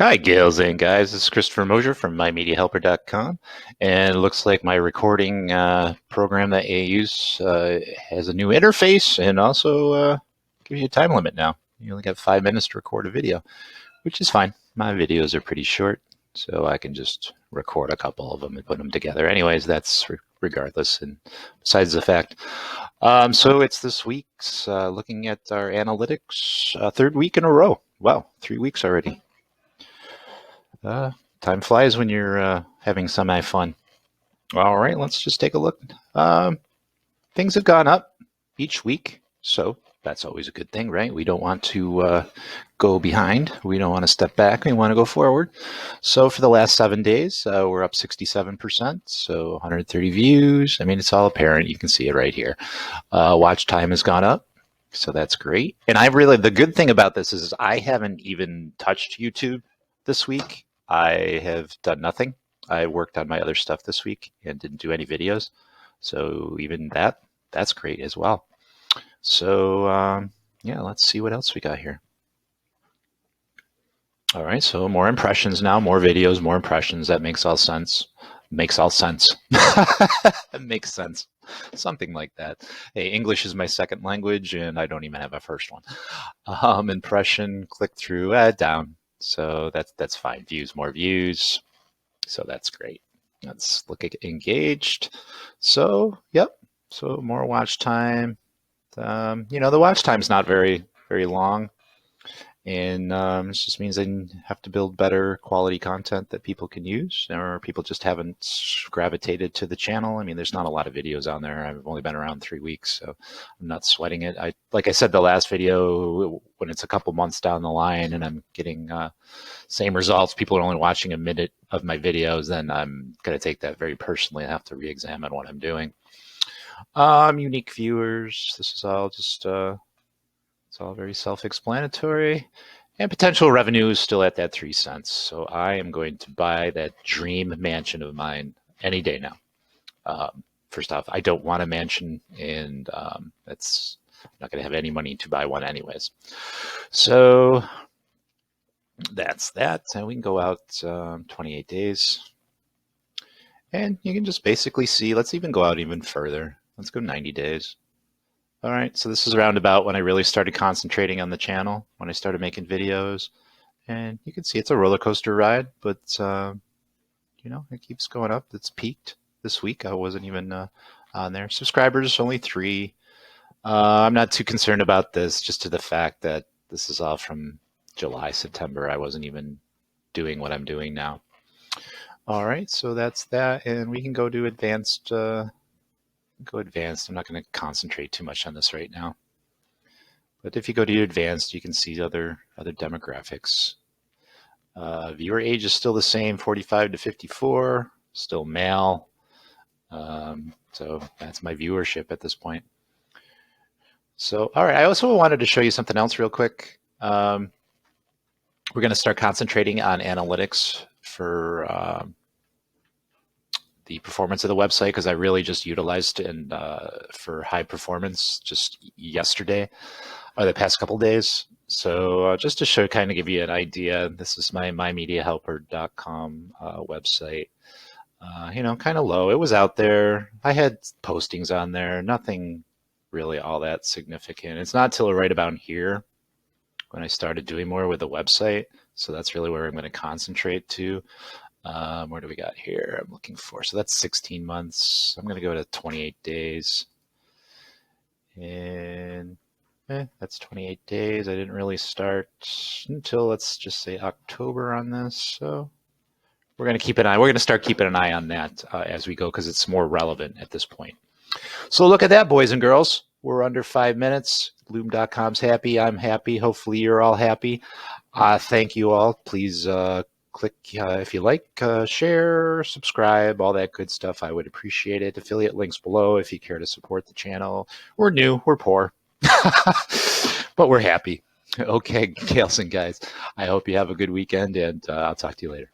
Hi, gals and guys. This is Christopher Mosier from MyMediaHelper.com, and it looks like my recording program that I use has a new interface and also gives you a time limit now. You only got 5 minutes to record a video, which is fine. My videos are pretty short, so I can just record a couple of them and put them together. Anyways, that's regardless, and besides the fact. So it's this week's looking at our analytics, third week in a row. Wow, 3 weeks already. Time flies when you're having semi-fun. All right, let's just take a look. Things have gone up each week, so that's always a good thing, right? We don't want to go behind. We don't want to step back. We want to go forward. So for the last 7 days, we're up 67%, so 130 views. I mean, it's all apparent. You can see it right here. Watch time has gone up, so that's great. And the good thing about this is I haven't even touched YouTube this week. I have done nothing. I worked on my other stuff this week and didn't do any videos. So even that's great as well. So yeah, let's see what else we got here. All right, so more impressions now, more videos, more impressions. That makes all sense. Makes all sense. It makes sense. Something like that. Hey, English is my second language, and I don't even have a first one. Impression, click through, down. So that's fine. Views, more views. So that's great. Let's look at engaged. So, yep. So more watch time. The watch time's not very long. And it just means I have to build better quality content that people can use, or people just haven't gravitated to the channel. I mean, there's not a lot of videos on there. I've only been around 3 weeks, so I'm not sweating it. Like I said, the last video, when it's a couple months down the line and I'm getting same results, people are only watching a minute of my videos, then I'm going to take that very personally. I have to re-examine what I'm doing. Unique viewers. This is all just... it's all very self-explanatory. And potential revenue is still at that 3 cents. So I am going to buy that dream mansion of mine any day now. First off, I don't want a mansion, and I'm not going to have any money to buy one anyways. So that's that. And we can go out 28 days. And you can just basically see, let's even go out even further. Let's go 90 days. All right, so this is around about when I really started concentrating on the channel, when I started making videos. And you can see it's a roller coaster ride, but, it keeps going up. It's peaked this week. I wasn't even on there. Subscribers, only 3. I'm not too concerned about this, just to the fact that this is all from July, September. I wasn't even doing what I'm doing now. All right, so that's that. And we can go to advanced. Go advanced. I'm not going to concentrate too much on this right now. But if you go to advanced, you can see other demographics. Viewer age is still the same, 45 to 54, still male. So that's my viewership at this point. So, all right, I also wanted to show you something else real quick. We're going to start concentrating on analytics for the performance of the website, because I really just utilized it for high performance just yesterday or the past couple days. So just to kind of give you an idea, this is my MyMediaHelper.com website. Kind of low. It was out there. I had postings on there, nothing really all that significant. It's not till right about here when I started doing more with the website. So that's really where I'm going to concentrate to. Where do we got here? I'm looking for. So that's 16 months. I'm going to go to 28 days. And that's 28 days. I didn't really start until, let's just say, October on this. So we're going to keep an eye. We're going to start keeping an eye on that as we go, because it's more relevant at this point. So look at that, boys and girls. We're under 5 minutes. Loom.com's happy. I'm happy. Hopefully you're all happy. Thank you all. Please click if you like, share, subscribe, all that good stuff. I would appreciate it. Affiliate links below if you care to support the channel. We're new, we're poor, but we're happy. Okay, gals and guys, I hope you have a good weekend, and I'll talk to you later.